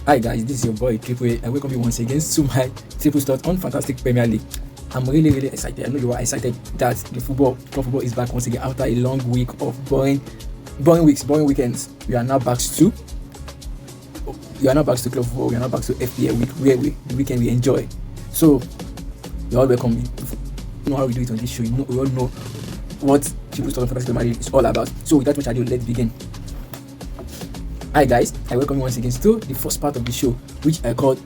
Hi guys, this is your boy Tripple. I welcome you once again to my Triple Start on Fantastic Premier League. I'm really excited. I know you are excited that the club football is back once again after a long week of boring weekends. We are now back to club football. We are now back to FPL week where the weekend we enjoy. So you're all welcome. You know how we do it on this show. We all know what Triple Start on Fantastic Premier League is all about. So without much ado, let's begin. Hi guys, I welcome you once again to the first part of the show, which I called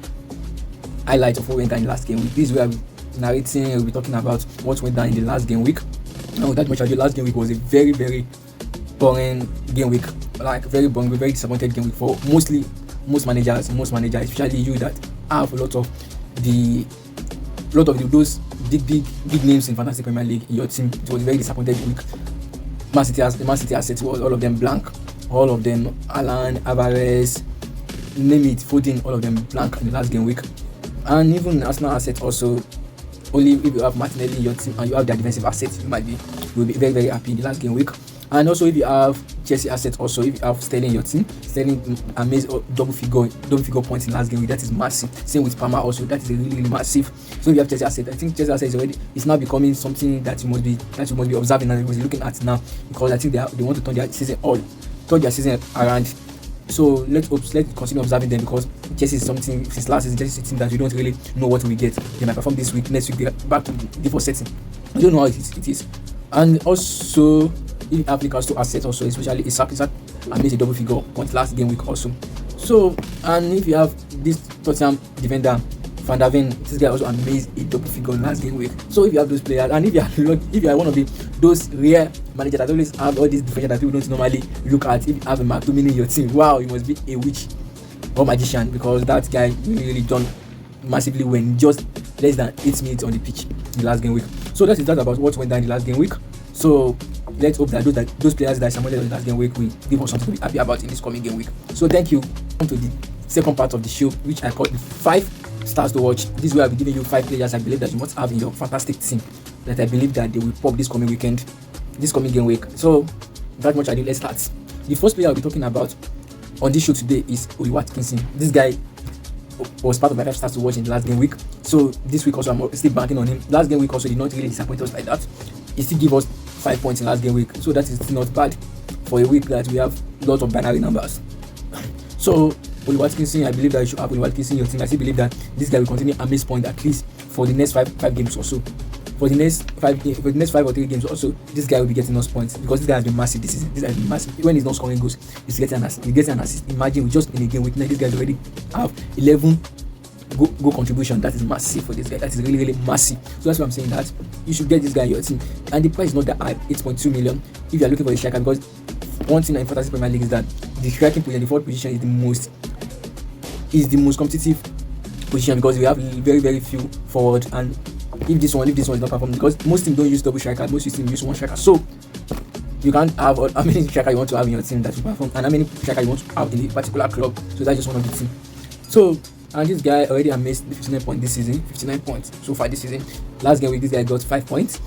highlights of what went down in the last game week. This is where we'll be talking about what went down in the last game week. Now without much ado, last game week was a very boring game week. Like very boring, very disappointed game week for most managers, especially you that have a lot of those big names in Fantasy Premier League in your team. It was a very disappointed week. Man City assets was all of them blank. All of them, Alan, Alvarez, name it, Foden, all of them blank in the last game week. And even Arsenal assets also, only if you have Martinelli in your team and you have their defensive assets, you'll be very happy in the last game week. And also if you have Chelsea assets also, if you have Sterling in your team, Sterling amazing double figure points in last game week, that is massive. Same with Palmer also, that is really massive. So if you have Chelsea assets, I think Chelsea assets is now becoming something that you must be observing and looking at now, because I think they want to turn their season around. So let's continue observing them, because Chelsea is something since last season. Chelsea is a team that we don't really know what we get. They might perform this week, next week they're back to default setting. We don't know how it is. And also if you have Newcastle assets also, especially Isak made a double figure point last game week also. So and if you have this Tottenham defender Van der Ven, this guy also amazed a double figure last game week. So if you have those players, and if you are one of those rare managers that always have all these differentials that people don't normally look at, if you have a McTominay in your team, wow, you must be a witch or magician, because that guy really done massively when just less than 8 minutes on the pitch in the last game week. So that is about what went down in the last game week. So let's hope that those players that supported in the last game week will give us something to be happy about in this coming game week. So thank you. On to the second part of the show, which I call the 5 stars to watch. This is where I'll be giving you 5 players I believe that you must have in your fantastic team, that I believe that they will pop this coming game week. So without much ado, let's start. The first player I'll be talking about on this show today is Oli Watkinson. This guy was part of my 5 stars to watch in the last game week. So this week also I'm still banking on him. Last game week also did not really disappoint us like that. He still gave us 5 points in last game week. So that is still not bad for a week that we have lots of binary numbers. So Oli Watkinson, I believe that you should have Oli Watkinson in your team. I still believe that this guy will continue to amaze point at least for the next five games or so. For the next 5 or 3 games also, this guy will be getting us points, because this guy has been massive this season. This guy has been massive. When he's not scoring goals, he's getting an assist. Imagine just in a game week now, this guy already have 11 goal contribution. That is massive for this guy. That is really massive. So that's why I'm saying that you should get this guy in your team. And the price is not that high, 8.2 million. If you are looking for a striker, because one thing in Fantasy Premier League is that the striking position, the fourth position, is the most competitive position, because we have very few forward. And if this one is not performing, because most teams don't use double striker, most teams use one striker. So you can't have how many striker you want to have in your team that will perform, and how many striker you want to have in a particular club. So that's just one of the team. So and this guy already amazed 59 points this season, 59 points so far this season. Last game week this guy got 5 points.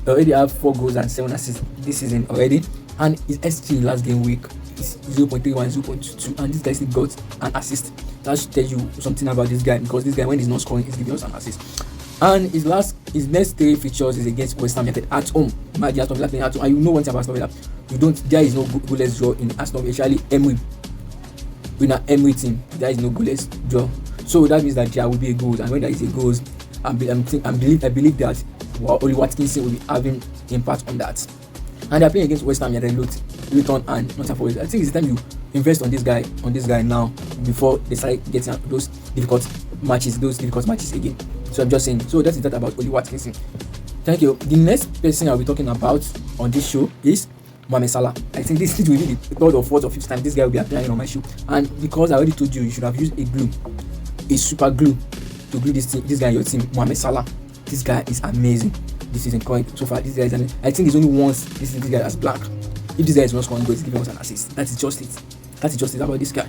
Already have 4 goals and 7 assists this season already, and his SG last game week is 0.31, 0.22, and this guy still got an assist. That should tell you something about this guy, because this guy, when he's not scoring, he's giving us an assist. And his next 3 fixtures is against West Ham United at home. Imagine Aston Villa playing at home, and you know one thing about Aston Villa, there is no goalless draw in Aston Villa. Actually, with an Emery team, there is no goalless draw. So that means that there will be a goal, and when there is a goal, I believe that Oli Watkinson will be having impact on that. And they're playing against West Ham United, Luton and Nottingham Forest. I think it's the time you invest on this guy now, before they start getting those difficult matches again. So I'm just saying. So that's that about Oli Watkinson. Thank you. The next person I'll be talking about on this show is Mohamed Salah. I think this will be the 3rd or 4th or 5th time this guy will be appearing on my show. And because I already told you should have used a super glue to glue this guy in your team, Mohamed Salah. This guy is amazing. This season so far. This guy is amazing. I think it's only once this guy has black. If this guy is not scoring goals, he's giving us an assist. That is just it. That is just it about this guy.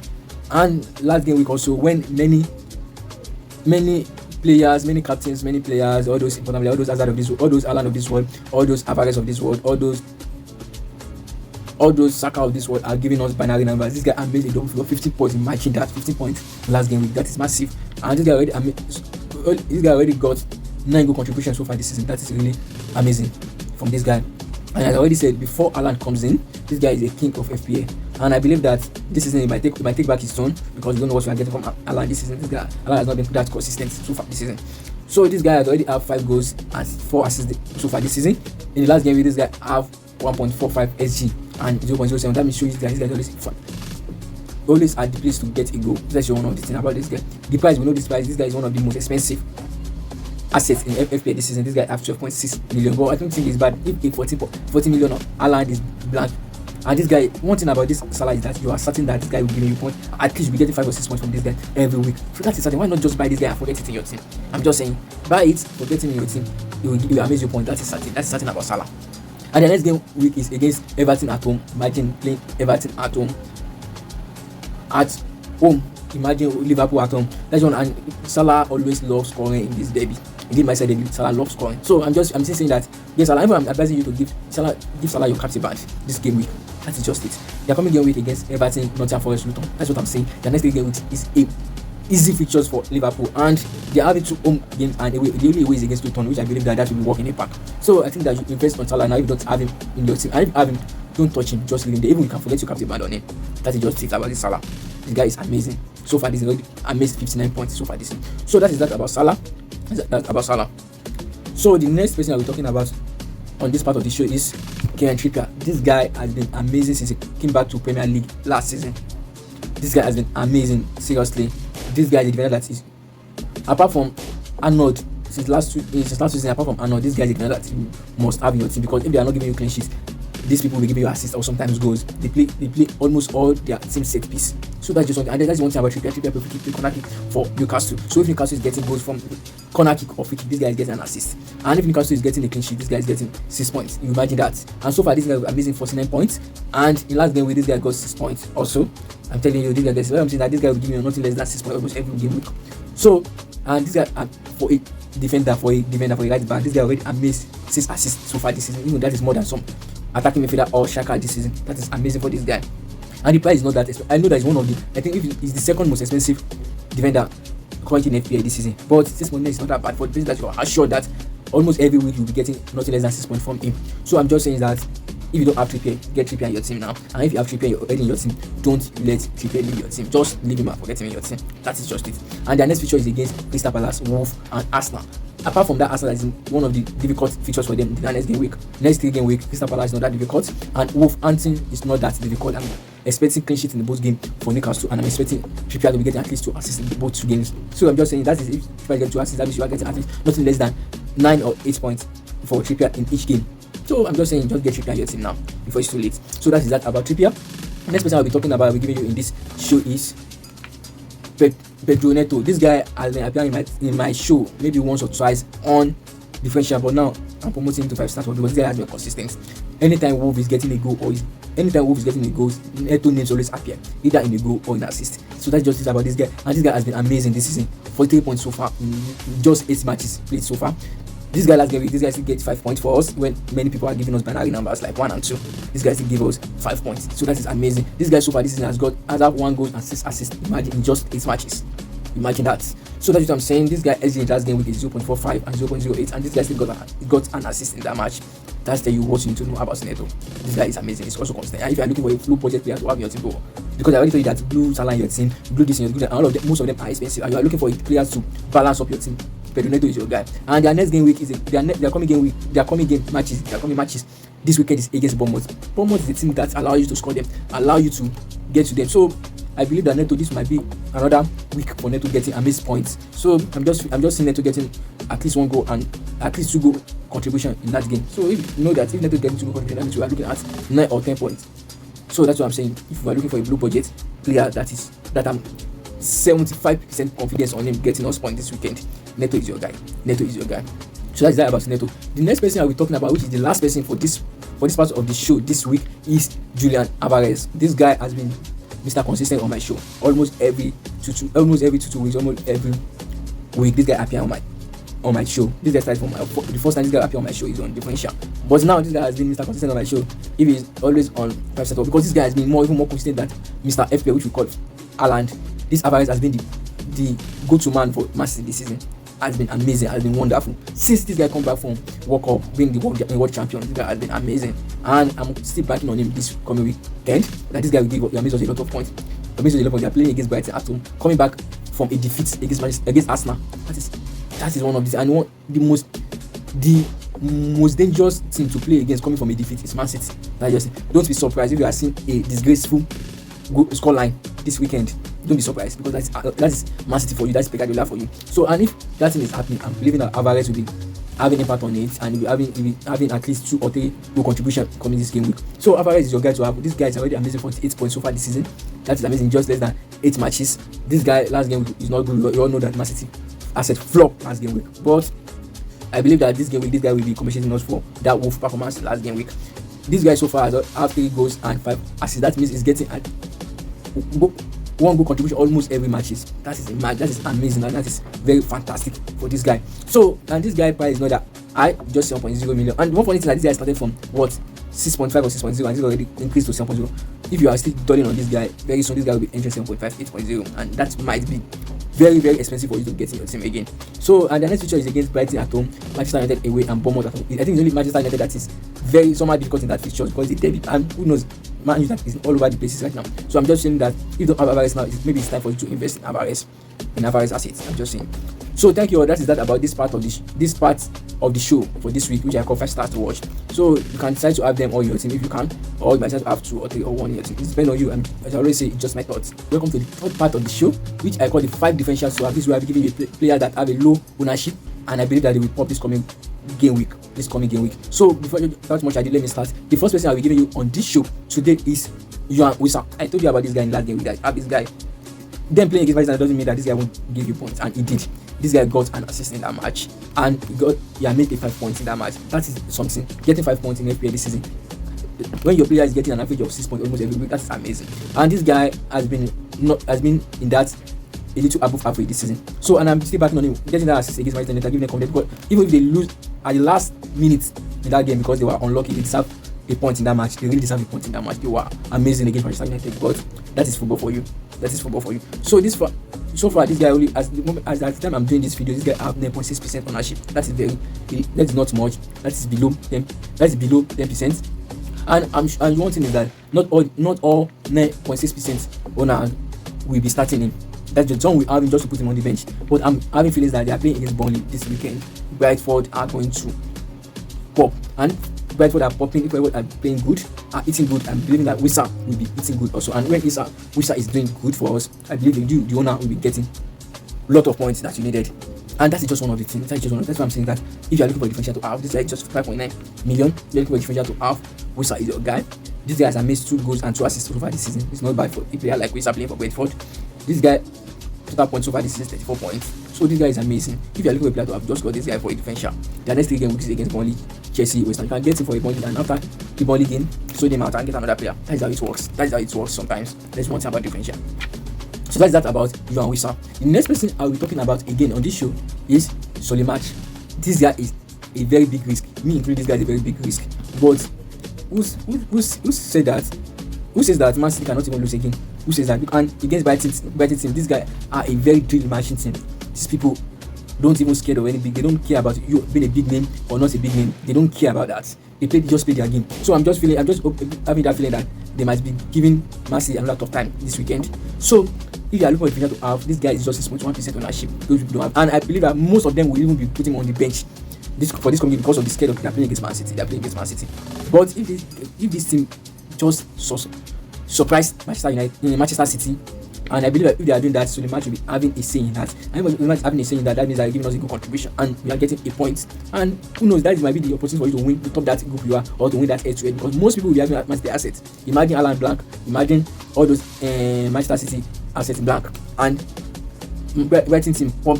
And last game week also, when many players, many captains, many players, all those important players, all those Hazard of this world, all those Alan of this world, all those Alvarez of this world, all those all those Saka of this world are giving us binary numbers. This guy amazing. Don't forget 15 points. Imagine that, 15 points last game week. That is massive. And this guy already got 9 goal contributions so far this season. That is really amazing from this guy. And as I already said, before Alan comes in, this guy is a king of FPL. And I believe that this season he might take back his throne, because we don't know what we are getting from Alan this season. This guy, Alan has not been that consistent so far this season. So this guy has already have 5 goals and 4 assists so far this season. In the last game, this guy have 1.45 SG and 0.07. That means show this guy always at the place to get a goal. That's one of the things about this guy. The price, we know this price. This guy is one of the most expensive assets in FPL this season. This guy have 12.6 million. But I don't think it's bad if 40 million of Alan is blank. And this guy, one thing about this Salah is that you are certain that this guy will give you points. At least you'll be getting 5 or 6 points from this guy every week. So that is certain. Why not just buy this guy and forget it in your team? I'm just saying, buy it, forget it in your team. It will amaze your point. That is certain. That's certain about Salah. And the next game week is against Everton at home. Imagine playing Everton at home. Imagine Liverpool at home. That's one. And Salah always loves scoring in this derby. Indeed, my side, Salah loves scoring. So I'm just saying that yes, Salah. I'm advising you to give Salah your captain badge this game week. That is just it. They are coming game week against Everton, Nottingham Forest, Luton. That's what I'm saying. The next game week is easy fixtures for Liverpool, and they are having 2 home games and away. The only way is against Luton, which I believe that will work in a pack. So I think that you invest on Salah now. If you don't have him in your team, and if you have him, don't touch him. Just leave him there. Even you can forget your captain badge on him. That is just it about this Salah. This guy is amazing. So far, this is already amazing 59 points so far this season. So that is that about Salah. That's about Salah. So the next person that we're talking about on this part of the show is Kieran Trippier. This guy has been amazing since he came back to Premier League last season. This guy has been amazing, seriously. This guy is a defender that is, apart from Arnold, since last season, apart from Arnold, this guy is a defender that you must have in your team, because if they are not giving you clean sheets, these people will give you assists or sometimes goals. They play almost all their team set piece. So that's just one thing. And that's one thing about Trippier. Trippier play corner kick for Newcastle. So if Newcastle is getting goals from corner kick or free kick, this guy is getting an assist. And if Newcastle is getting a clean sheet, this guy is getting 6 points. You imagine that. And so far, this guy is amazing 49 points. And in last game with this guy got 6 points also. I'm telling you, this guy gets. I'm saying that this guy will give you nothing less than 6 points almost every game week. So, and this guy for a defender, for a right back, this guy already amazed 6 assists so far this season. Even that is more than some attacking midfielder or striker this season. That is amazing for this guy. And the price is not that expensive. I know that is one of the, I think it's the second most expensive defender currently in FPL this season. But 6 points is not that bad for the place that you are assured that almost every week you'll be getting nothing less than 6 points from him. So I'm just saying that if you don't have Trippier, get Trippier in your team now. And if you have Trippier already in your team, don't let Trippier leave your team. Just leave him and forget him in your team. That is just it. And their next feature is against Crystal Palace, Wolves, and Arsenal. Apart from that, Arsenal is one of the difficult features for them in the next game week. Next 3 game week, Crystal Palace is not that difficult, and Wolverhampton is not that difficult. I'm expecting clean sheet in the both game for Newcastle, and I'm expecting Trippier to be getting at least 2 assists in both 2 games. So I'm just saying that is if I get 2 assists, that means you are getting at least nothing less than 9 or 8 points for Trippier in each game. So I'm just saying, just get Trippier in your team now before it's too late. So that is that about Trippier. The next person I'll be talking about, I'll be giving you in this show is Pedro Neto. This guy has been appearing in my show maybe once or twice on differential, but now I'm promoting him to 5 stars because this guy has been consistent. Anytime Wolf is getting a goal Neto names always appear, either in a goal or in assist. So that's just it about this guy. And this guy has been amazing this season. 43 points so far in just 8 matches played so far. This guy last game, this guy still gets 5 points for us when many people are giving us binary numbers like 1 and 2. This guy still give us 5 points. So that is amazing. This guy so far this season has had 1 goal and 6 assists. Imagine in just 8 matches. Imagine that. So that's what I'm saying. This guy SG last game week is 0.45 and 0.08, and this guy still got an assist in that match. That's the you what you need to know about Neto. This guy is amazing. He's also constant. And if you are looking for a blue budget player to have in your team, because I already told you that blue Salah in your team, blue this in your team, and all of them, most of them are expensive, and you are looking for players to balance up your team. Pedro Neto is your guy. And their next game week is their coming matches. This weekend is against Bournemouth. Bournemouth is the team that allows you to score them, allow you to get to them. So I believe that Neto, this might be another week for Neto getting amazing points. So I'm just seeing Neto getting at least 1 goal and at least 2 goal contribution in that game. So if you know that if Neto is getting 2 goal contribution, that means you are looking at 9 or 10 points. So that's what I'm saying. If you are looking for a blue budget player that I'm 75% confidence on him getting us points this weekend, Neto is your guy. So that's that about Neto. The next person I'll be talking about, which is the last person for this part of the show this week, is Julian Alvarez. This guy has been Mr. Consistent on my show. Almost every 2 weeks, almost every week, this guy appears on my show. This guy started from the first time this guy appeared on my show is on differential. But now this guy has been Mr. Consistent on my show. If he's always on 5 because this guy has been even more consistent than Mr. FPL, which we call Haaland. This Alvarez has been the go-to man for Man City this season. Has been amazing, has been wonderful. Since this guy come back from World Cup, being the world champion, this guy has been amazing. And I'm still backing on him this coming weekend. That this guy will give Amaze us a lot of points. Amaze us a lot of points. They are playing against Brighton at home, coming back from a defeat against Arsenal. That is one of these. And the most dangerous team to play against coming from a defeat is Man City. Don't be surprised if you are seeing a disgraceful score line this weekend. Don't be surprised because that is Man City for you. That's Pecadilla for you. So, and if that thing is happening, I'm believing that Alvarez will be having impact on it, and he'll be having at least 2 or 3 goal contribution coming this game week. So Alvarez is your guy to have. This guy is already amazing, 48 points so far this season. That is amazing, just less than 8 matches. This guy last game week is not good. You all know that Man City asset flop last game week, but I believe that this game week, this guy will be compensating us for that wolf performance last game week. This guy so far has 3 goals and 5 assists. That means he's getting at 1 goal contribution almost every matches. That is amazing, and that is very fantastic for this guy. So, and this guy price is not that high, just 7.0 million. And one funny thing that this guy started from 6.5 or 6.0, and this already increased to 7.0. If you are still dulling on this guy, very soon this guy will be entering 7.5, 8.0, and that might be very, very expensive for you to get in your team again. So, and the next feature is against Brighton at home, Manchester United away, and Bournemouth at home. I think it's only Manchester United that is very somehow difficult in that fixture because it's a derby, and who knows, Man United is all over the places right now. So I'm just saying that if you don't have Alvarez now, maybe it's time for you to invest in Alvarez assets. I'm just saying. So thank you all. That is that about this part of the show for this week, which I call 5 stars to watch. So you can decide to have them all in your team if you can, or you might decide to have 2 or 3 or 1 in your team. It depends on you. And as I always say, it's just my thoughts. Welcome to the third part of the show, which I call the 5 differentials to have. This is where I'll be giving you players that have a low ownership, and I believe that they will pop this coming game week. So before without much ado, let me start. The first person I'll be giving you on this show today is Woes. I told you about this guy in last game week. I have this guy. Then playing against Brighton doesn't mean that this guy won't give you points, and he did. This guy got an assist in that match, and he made 5 points in that match. That is something. Getting 5 points in FPL this season, when your player is getting an average of 6 points almost every week, that's amazing. And this guy has been in that a little above average this season. So, and I'm still backing on him getting that assist against Manchester United, giving them confidence, because even if they lose at the last minute in that game because they were unlucky, they deserve a point in that match. They really deserve a point in that match. They were amazing against Manchester United, but that is football for you. So so far this guy only at the time I'm doing this video, this guy have 9.6% ownership. That is not much. That is below 10%. And one thing is that not all 9.6% owners will be starting him. That's the zone we have him just to put him on the bench. But I'm having feelings that they are playing against Burnley this weekend. Brentford are going to pop, and Brentford are popping. If Brentford are playing good, are eating good, I'm believing that Wissa will be eating good also. And when Wissa is doing good for us, I believe the owner will be getting a lot of points that you needed. And that is just one of the things. That's why I'm saying that if you are looking for a differential to have, this is like just 5.9 million. You're looking for a differential to have, Wissa is your guy. This guy has amazed 2 goals and 2 assists so far this season. It's not bad for a player like Wissa playing for Brentford. This guy total points so far this season 34 points. So this guy is amazing. If you are looking for a player to have, just got this guy for a differential. The next 3 games against Burnley, Chelsea, West Ham. You can get him for a Burnley, and after the Burnley game, so them out and get another player. That is how it works sometimes. There's one thing about differential. So that's that about Johan Wissa. The next person I'll be talking about again on this show is Solimatch. This guy is a very big risk. Me including, this guy is a very big risk. But who said that? Who says that Man City cannot even lose again? Who says that? And against Brighton team, this guy are a very drill machine team. These people don't even scared of anything. They don't care about you being a big name or not a big name. They don't care about that. They just play their game. So I'm just having that feeling that they might be giving Man City another tough time this weekend. So if you are looking for a defender to have, this guy is just 6.1% ownership. Those people don't have, and I believe that most of them will even be putting him on the bench for this community because of the scale of they're playing against Man City. But if this team just surprise Manchester City, and I believe that if they are doing that, so the match will be having a say in that. And if the match having a say in that, that means they're giving us a good contribution and we are getting a point. And who knows, that might be the opportunity for you to win, to top that group you are, or to win that head-to-head, because most people will be having Manchester assets. Imagine Alan Blank, imagine all those Manchester City assets in blank, and Brighton team pop,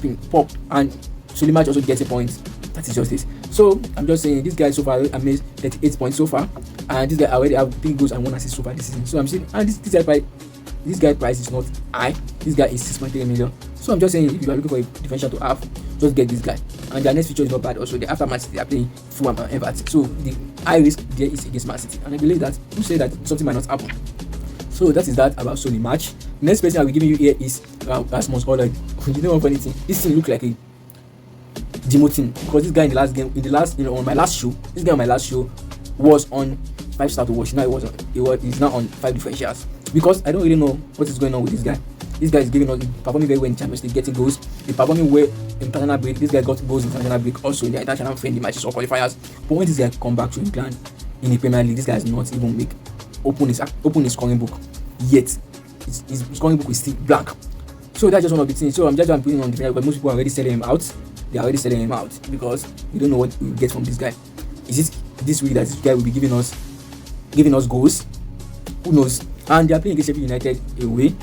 and Solimatch also gets a point. That is just it. So I'm just saying, this guy so far amazed 38 points so far, and this guy already have 3 goals and 1 assist so far this season. So I'm saying, and this guy price is not high. This guy is 6.3 million. So I'm just saying, if you are looking for a differential to have, just get this guy. And their next feature is not bad also. The after Man City, they are playing Fulham and Everton. So the high risk there is against Man City. And I believe that who say that something might not happen. So that is that about Sony match. Next person I will give you here is Rasmus Højlund. You know what funny thing? This thing look like a demo team because this guy in the last game, on my last show, this guy on my last show was on 5-star to watch. Now he's now on 5 differentials because I don't really know what is going on with this guy. This guy is performing very well in Champions League, getting goals. He's performing well in international break. This guy got goals in international break, also in the international friendly matches or qualifiers. But when this guy come back to England in the Premier League, this guy has not even open his scoring book yet. His scoring book is still blank. So that's just one of the things. So I'm putting on the Premier because most people are already selling him out. They are already selling him out because we don't know what we get from this guy. Is it this week that this guy will be giving us goals? Who knows? And they are playing against Sheffield United away.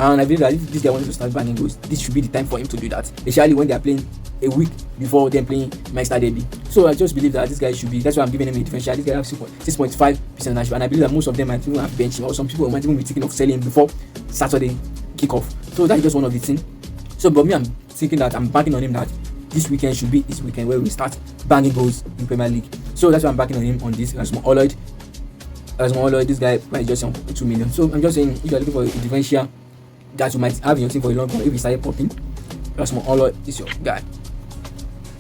And I believe that if this guy wants to start banging goals, this should be the time for him to do that. Especially when they are playing a week before them playing Manchester Derby. So I just believe that this guy should be. That's why I'm giving him a differential. This guy has 6.5% ownership, and I believe that most of them might even have bench him, or some people might even be thinking of selling him before Saturday kickoff. So that's just one of the things. So, but me, I'm thinking that I'm banking on him that this weekend should be his weekend where we start banging goals in Premier League. So that's why I'm backing on him on this. Rasmus Højlund, this guy price just on 2 million. So I'm just saying, if you're looking for a differential that you might have in your team for a long time, if you started popping, Rasmus Højlund is your guy.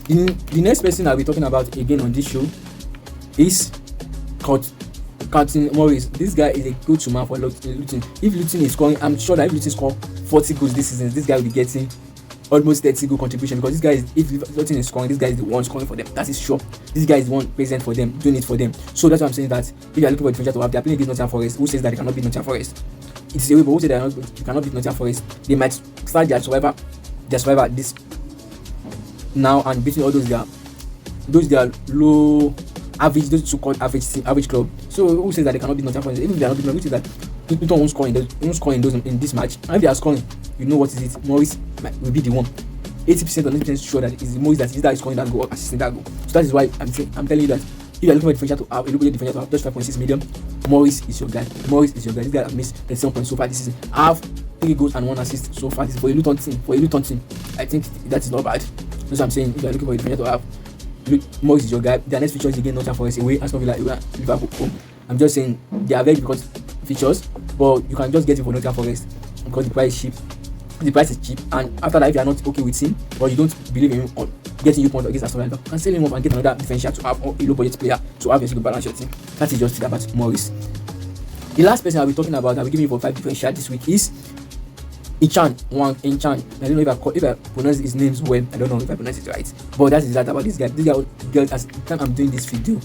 The next person I'll be talking about again on this show is Captain Morris. This guy is a go-to man for Luton. If Luton is scoring, I'm sure that if Luton score 40 goals this season, this guy will be getting almost 30 goal contribution because this guy is, if Luton is scoring, this guy is the one scoring for them. That is sure. This guy is the one present for them, doing it for them. So that's why I'm saying that if you are looking for a differential to have, they are playing against Nottingham Forest. Who says that they cannot beat Nottingham Forest? It's a way, but who says that you cannot beat Nottingham Forest? They might start their survivor this now and beating all those their low average, those so-called average club. So who says that they cannot beat Nottingham Forest? Even if they are not beating, who says that Luton won't score in this match? And if they are scoring, you know what is it? Morris will be the one. 80% or 90% sure that it is Morris that is scoring that goal or assisting that goal. So that is why I'm telling you that if you are looking for a differential to have, a little differential to have just 5.6 million, Morris is your guy. This guy has missed 37 points so far this season. I have 3 goals and 1 assist so far. This is for a Luton team. I think that is not bad. That's what I'm saying. If you are looking for a differential to have, Morris is your guy. Their next feature is again Nottingham Forest away, Aston Villa, Liverpool home. I'm just saying they are very difficult features, but you can just get it for Nottingham Forest because the price is cheap. The price is cheap, and after that, if you are not okay with him or you don't believe in him on getting you points against Aston Villa, you can sell him off and get another differential to have, or a low budget player to have a single balance your team. That is just it about Morris. The last person I'll be talking about, I'll be giving you for 5 differential this week is Inchan. I don't know if I pronounce his names well. I don't know if I pronounce it right, but that is that about this guy. This guy, as the time I'm doing this video,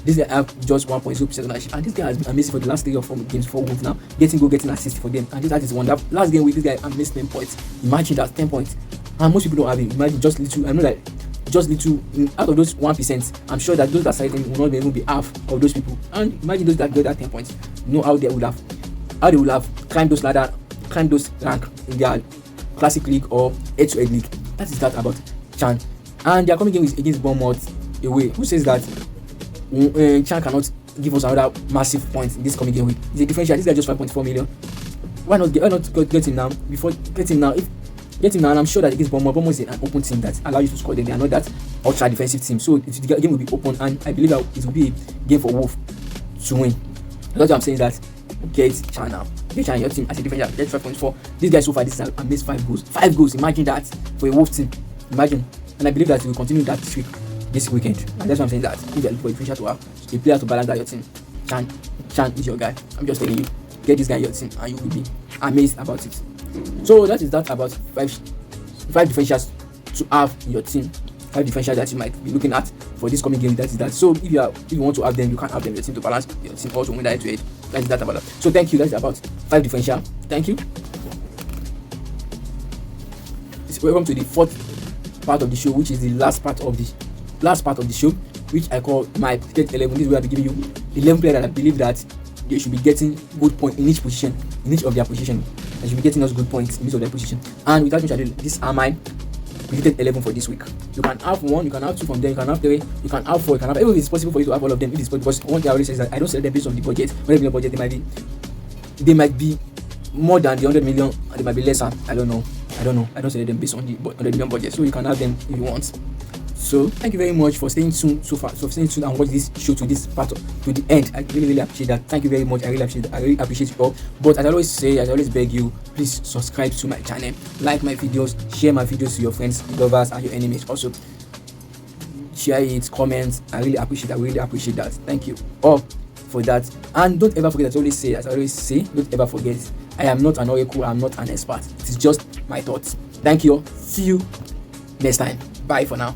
this guy have just 1.0% ownership, and this guy has been amazing for the last 3 or 4 games for Wolves now, getting assists for them, and that is one. That last game with this guy, I missed 10 points. Imagine that 10 points, and most people don't have it. Imagine just little. I know like just little out of those 1%. I'm sure that those that cited him will not even be half of those people. And imagine those that got that 10 points. You know how they would have climbed those ladder, climbed those rank in their classic league or head-to-head league. That is that about Chan. And their coming game is against Bournemouth away. Who says that Chan cannot give us another massive point in this coming game week? It's a differential. This guy just 5.4 million. Why not get him now? Get him now, and I'm sure that against Bournemouth is an open team that allows you to score them. They are not that ultra defensive team, so the game will be open, and I believe that it will be a game for Wolves to win. That's why I'm saying that get Chan now. Get Chan your team as a differential. Get 5.4. This guy so far this is amazed 5 goals. 5 goals. Imagine that for a Wolves team. Imagine, and I believe that he will continue that streak this weekend. And that's why I'm saying that if you're looking for a differential to have a player to balance that your team, Chan is your guy. I'm just telling you, get this guy your team, and you will be amazed about it. So that is that about 5 differentials to have in your team. 5 differentials that you might be looking at for this coming game. That is that. So if you want to have them, you can have them in your team to balance your team also win that head-to-head. That is that about that. So thank you. That's about 5 differential. Thank you. Welcome to the 4th part of the show, which is the last part of the show, which I call my ticket 11. This is where I'll be giving you 11 players that I believe that they should be getting good points in each position, in each of their position. They should be getting us good points in each of their position. And without much ado, these are my predicted 11 for this week. You can have 1, you can have 2 from them, you can have 3, you can have 4, you can have. If it's possible for you to have all of them, if it's possible, because one thing I always say is that I don't sell them based on the budget. When they budget, they might be more than the 100 million, and they might be lesser. I don't know. I don't know. I don't select them based on the million budget. So you can have them if you want. So thank you very much for staying tuned so far. So staying tuned and watch this show to this part to the end. I really appreciate that. Thank you very much. I really appreciate you all. But as I always say, as I always beg you, please subscribe to my channel, like my videos, share my videos to your friends, lovers, and your enemies. Also, share it, comment. I really appreciate that. Thank you all for that. And don't ever forget, as I always say, don't ever forget, I am not an oracle, I'm not an expert. It is just my thoughts. Thank you. See you next time. Bye for now.